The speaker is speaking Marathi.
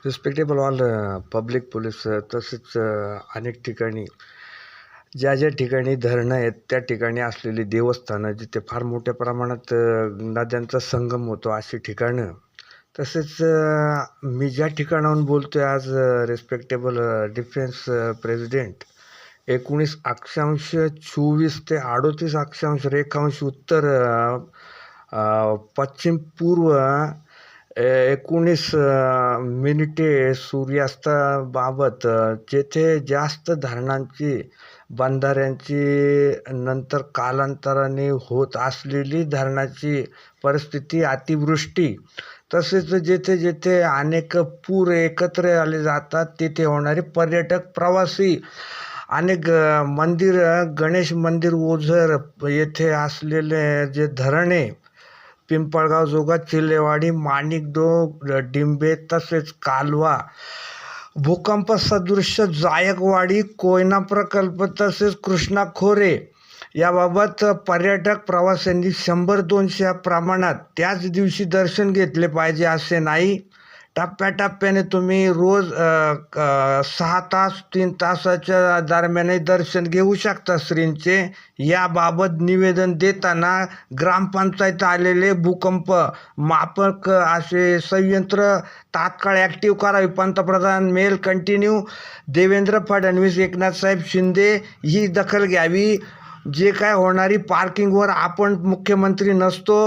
रिस्पेक्टेबल ऑल पब्लिक पोलीस तसेच अनेक ठिकाणी ज्या ठिकाणी धरणं आहेत त्या ठिकाणी असलेली देवस्थानं जिथे फार मोठ्या प्रमाणात नद्यांचा संगम होतो अशी ठिकाणं तसेच मी ज्या ठिकाणाहून बोलतो आहे आज रिस्पेक्टेबल डिफेन्स प्रेसिडेंट 19 अक्षांश 24 ते 38 अक्षांश रेखांश उत्तर पश्चिम पूर्व 19 मिनिटे सूर्यास्ताबाबत जेथे जास्त धरणांची बंधाऱ्यांची नंतर कालांतराने होत असलेली धरणाची परिस्थिती अतिवृष्टी तसेच जेथे जेथे अनेक पूर एकत्र आले जातात तिथे होणारे पर्यटक प्रवासी अनेक मंदिर गणेश मंदिर ओझर येथे असलेले जे धरणे पिंपळगाव जोगा चिल्लेवाडी माणिकडो डिंबे तसेच कालवा भूकंप सदृश्य जायकवाडी कोयना प्रकल्प तसेच कृष्णा खोरे याबाबत पर्यटक प्रवाशांनी 100-200 प्रमाणात त्याच दिवशी दर्शन घेतले पाहिजे असे नाही. टप्प्याटप्प्याने तुम्ही रोज 6 तास 3 तासाच्या दरम्यानही दर्शन घेऊ शकता श्रींचे. याबाबत निवेदन देताना ग्रामपंचायत आलेले भूकंप मापक असे संयंत्र तात्काळ ॲक्टिव्ह करावी. पंतप्रधान मेल कंटिन्यू देवेंद्र फडणवीस एकनाथसाहेब शिंदे ही दखल घ्यावी. जे काय होणारी पार्किंगवर आपण मुख्यमंत्री नसतो